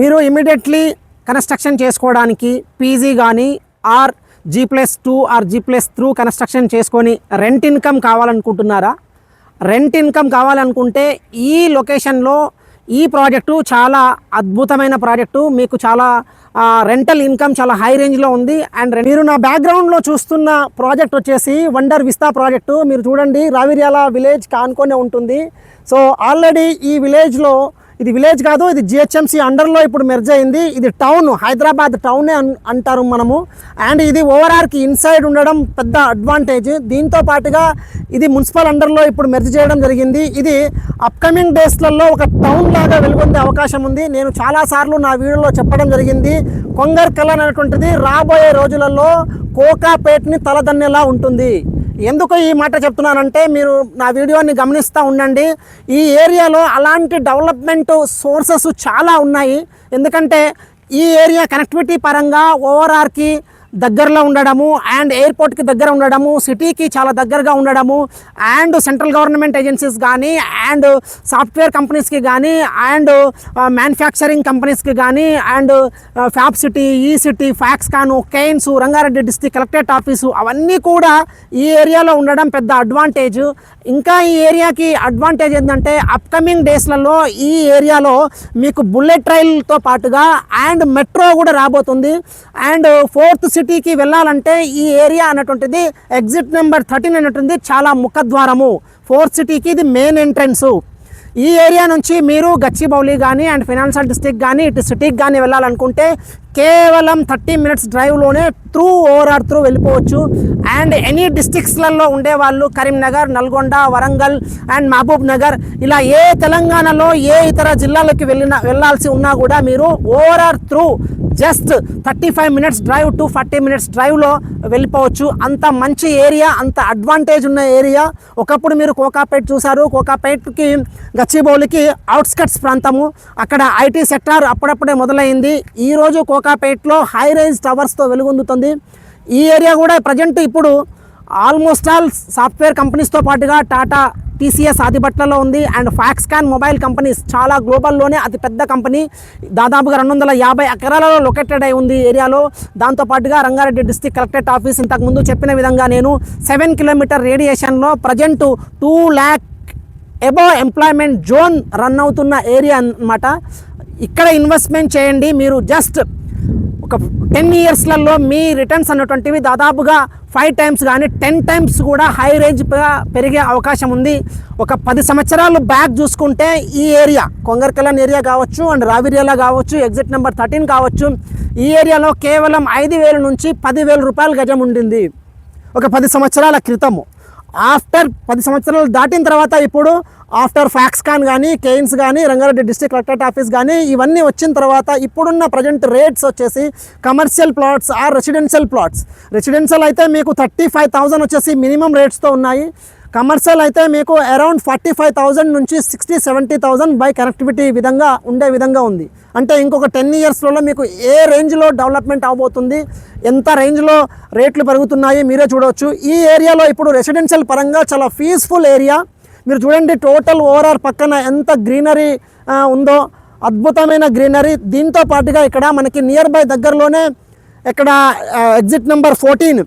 మీరు immediately construction చేసుకోవడానికి PG కానీ or G+2 or G+3 construction చేసుకొని రెంట్ ఇన్కమ్ కావాలనుకుంటున్నారా? రెంట్ ఇన్కమ్ కావాలనుకుంటే ఈ లొకేషన్లో ఈ ప్రాజెక్టు చాలా అద్భుతమైన ప్రాజెక్టు. మీకు చాలా రెంటల్ ఇన్కమ్ చాలా హై రేంజ్లో ఉంది. అండ్ మీరు నా బ్యాక్గ్రౌండ్లో చూస్తున్న ప్రాజెక్ట్ వచ్చేసి వండర్ విస్తా ప్రాజెక్టు. మీరు చూడండి, రావిర్యాల విలేజ్ కానుకొనే ఉంటుంది. సో ఆల్రెడీ ఈ విలేజ్లో, ఇది విలేజ్ కాదు, ఇది GHMC అండర్లో ఇప్పుడు మెర్జ్ అయింది. ఇది టౌన్, హైదరాబాద్ టౌనే అంటారు మనము. అండ్ ఇది ఓవరాల్కి ఇన్సైడ్ ఉండడం పెద్ద అడ్వాంటేజ్. దీంతో పాటుగా ఇది మున్సిపల్ అండర్లో ఇప్పుడు మెర్జ్ చేయడం జరిగింది. ఇది అప్కమింగ్ డేస్లలో ఒక టౌన్ లాగా వెలుగొందే అవకాశం ఉంది. నేను చాలాసార్లు నా వీడియోలో చెప్పడం జరిగింది, కొంగర్కల్ అనేటువంటిది రాబోయే రోజులలో కోకాపేట్ని తలదన్నేలా ఉంటుంది. ఎందుకు ఈ మాట చెప్తున్నానంటే, మీరు నా వీడియోని గమనిస్తూ ఉండండి. ఈ ఏరియాలో అలాంటి డెవలప్మెంట్ సోర్సెస్ చాలా ఉన్నాయి. ఎందుకంటే ఈ ఏరియా కనెక్టివిటీ పరంగా ఓవరాల్కి దగ్గరలో ఉండడము, అండ్ ఎయిర్పోర్ట్కి దగ్గర ఉండడము, సిటీకి చాలా దగ్గరగా ఉండడము, అండ్ సెంట్రల్ గవర్నమెంట్ ఏజెన్సీస్ కానీ, అండ్ సాఫ్ట్వేర్ కంపెనీస్కి కానీ, అండ్ మ్యానుఫ్యాక్చరింగ్ కంపెనీస్కి కానీ, అండ్ ఫ్యాబ్ సిటీ, ఈ city, Foxconn, Kaynes, Rangareddy district collectorate office, అవన్నీ కూడా ఈ ఏరియాలో ఉండడం పెద్ద అడ్వాంటేజ్. ఇంకా ఈ ఏరియాకి అడ్వాంటేజ్ ఏంటంటే, అప్కమింగ్ డేస్లలో ఈ ఏరియాలో మీకు బుల్లెట్ రైల్తో పాటుగా అండ్ మెట్రో కూడా రాబోతుంది. అండ్ ఫోర్త్ సిటీకి వెళ్ళాలంటే ఈ ఏరియా అన్నటువంటిది ఎగ్జిట్ నెంబర్ 13 అన్నటువంటి చాలా ముఖద్వారము. ఫోర్త్ సిటీకి ఇది మెయిన్ ఎంట్రన్స్. ఈ ఏరియా నుంచి మీరు గచ్చిబౌలి కానీ అండ్ ఫైనాన్షియల్ డిస్ట్రిక్ట్ కానీ ఇటు సిటీకి కానీ వెళ్ళాలనుకుంటే కేవలం 30 మినిట్స్ డ్రైవ్లోనే ఓవరాల్ త్రూ వెళ్ళిపోవచ్చు. అండ్ ఎనీ డిస్ట్రిక్ట్స్లలో ఉండేవాళ్ళు కరీంనగర్, నల్గొండ, వరంగల్ అండ్ మహబూబ్ నగర్, ఇలా ఏ తెలంగాణలో ఏ ఇతర జిల్లాలకు వెళ్ళాల్సి ఉన్నా కూడా మీరు overall through just 35 minutes drive to 40 minutes డ్రైవ్లో వెళ్ళిపోవచ్చు. అంత మంచి ఏరియా, అంత అడ్వాంటేజ్ ఉన్న ఏరియా. ఒకప్పుడు మీరు కోకాపేట్ చూశారు. కోకాపేట్కి గచ్చిబౌలికి అవుట్స్కట్స్ ప్రాంతము, అక్కడ ఐటీ సెక్టార్ అప్పుడప్పుడే మొదలైంది. ఈరోజు కోకాపేట్లో హై రైజ్ టవర్స్తో వెలుగొందుతుంది. ఈ ఏరియా కూడా ప్రజెంట్ ఇప్పుడు ఆల్మోస్ట్ ఆల్ సాఫ్ట్వేర్ కంపెనీస్తో పాటుగా టాటా, TCS ఆదిబట్లలో ఉంది. అండ్ ఫ్యాక్స్కాన్ మొబైల్ కంపెనీస్ చాలా గ్లోబల్లోనే అతిపెద్ద కంపెనీ, దాదాపుగా 250 ఎకరాలలో లొకేటెడ్ అయి ఉంది ఏరియాలో. దాంతోపాటుగా రంగారెడ్డి డిస్ట్రిక్ట్ కలెక్టరేట్ ఆఫీస్, ఇంతకుముందు చెప్పిన విధంగా నేను 7 కిలోమీటర్ రేడియేషన్లో present 2 lakh above employment zone run అవుతున్న ఏరియా అన్నమాట. ఇక్కడ ఇన్వెస్ట్మెంట్ చేయండి. మీరు జస్ట్ ఒక 10 ఇయర్స్లలో మీ రిటర్న్స్ అన్నటువంటివి దాదాపుగా 5 టైమ్స్ కానీ 10 టైమ్స్ కూడా హై రేంజ్గా పెరిగే అవకాశం ఉంది. ఒక 10 సంవత్సరాలు బ్యాక్ చూసుకుంటే ఈ ఏరియా కొంగర్కల్ ఏరియా కావచ్చు, అండ్ రావిర్యాల కావచ్చు, ఎగ్జిట్ నెంబర్ 13 కావచ్చు, ఈ ఏరియాలో కేవలం 5,000 నుంచి 10,000 రూపాయల గజం ఉండింది ఒక 10 సంవత్సరాల క్రితము. ఆఫ్టర్ 10 సంవత్సరాలు దాటిన తర్వాత ఇప్పుడు ఆఫ్టర్ ఫ్యాక్స్కాన్ కానీ, కెయిన్స్ కానీ, రంగారెడ్డి డిస్ట్రిక్ట్ కలెక్టరేట్ ఆఫీస్ కానీ, ఇవన్నీ వచ్చిన తర్వాత ఇప్పుడున్న ప్రజెంట్ రేట్స్ వచ్చేసి commercial plots or residential plots. Residential అయితే మీకు 35,000 వచ్చేసి మినిమం రేట్స్తో ఉన్నాయి. కమర్షియల్ అయితే మీకు అరౌండ్ 45,000 నుంచి 60-70,000 బై కనెక్టివిటీ ఉండే విధంగా ఉంది. అంటే ఇంకొక 10 ఇయర్స్లో మీకు ఏ రేంజ్లో డెవలప్మెంట్ అవబోతుంది, ఎంత రేంజ్లో రేట్లు పెరుగుతున్నాయి మీరే చూడవచ్చు. ఈ ఏరియాలో ఇప్పుడు రెసిడెన్షియల్ పరంగా చాలా పీస్ఫుల్ ఏరియా. మీరు చూడండి, టోటల్ ఓవరాల్ పక్కన ఎంత గ్రీనరీ ఉందో, అద్భుతమైన గ్రీనరీ. దీంతో పాటుగా ఇక్కడ మనకి నియర్ బై దగ్గరలోనే ఇక్కడ ఎగ్జిట్ నెంబర్ 14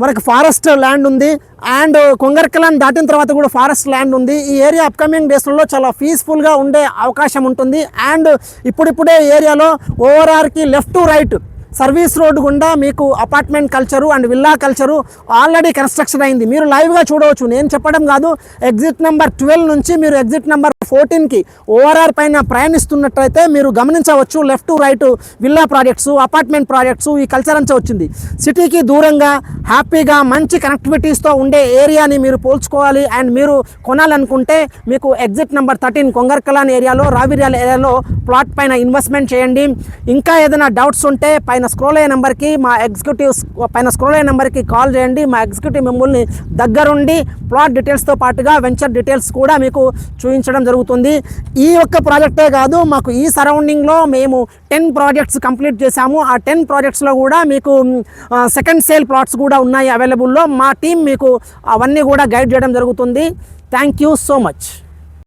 మనకు ఫారెస్ట్ ల్యాండ్ ఉంది. అండ్ కొంగర్కల్ దాటిన తర్వాత కూడా ఫారెస్ట్ ల్యాండ్ ఉంది. ఈ ఏరియా అప్కమింగ్ డేస్లలో చాలా పీస్ఫుల్గా ఉండే అవకాశం ఉంటుంది. అండ్ ఇప్పుడిప్పుడే ఏరియాలో ఓవరాల్కి left to right service road గుండా మీకు apartment culture and villa culture already construction అయింది. మీరు లైవ్గా చూడవచ్చు, నేను చెప్పడం కాదు. ఎగ్జిట్ నెంబర్ 12 నుంచి మీరు ఎగ్జిట్ నెంబర్ 14కి ఓఆర్ఆర్ పైన ప్రయాణిస్తున్నట్టయితే మీరు గమనించవచ్చు, left to right villa projects, apartment projects, ఈ కల్చర్ అంతా వచ్చింది. సిటీకి దూరంగా హ్యాపీగా మంచి కనెక్టివిటీస్తో ఉండే ఏరియాని మీరు పోల్చుకోవాలి అండ్ మీరు కొనాలనుకుంటే మీకు ఎగ్జిట్ నెంబర్ 13 కొంగర్కల్ ఏరియాలో, రావిర్యాల ఏరియాలో ప్లాట్ పైన ఇన్వెస్ట్మెంట్ చేయండి. ఇంకా ఏదైనా డౌట్స్ ఉంటే పైన స్క్రోల్ అయ్యే నెంబర్కి, మా ఎగ్జిక్యూటివ్స్ పైన స్క్రోల్ అయ్యే నెంబర్కి కాల్ చేయండి. మా ఎగ్జిక్యూటివ్ మిమ్మల్ని దగ్గరుండి ప్లాట్ డీటెయిల్స్తో పాటుగా వెంచర్ డీటెయిల్స్ కూడా మీకు చూపించడం జరుగుతుంది. ఈ ఒక్క ప్రాజెక్టే కాదు, మాకు ఈ సరౌండింగ్లో మేము 10 ప్రాజెక్ట్స్ కంప్లీట్ చేశాము. ఆ 10 ప్రాజెక్ట్స్లో కూడా మీకు సెకండ్ సేల్ ప్లాట్స్ కూడా ఉన్నాయి అవైలబుల్లో. మా టీం మీకు అవన్నీ కూడా గైడ్ చేయడం జరుగుతుంది. Thank you so much.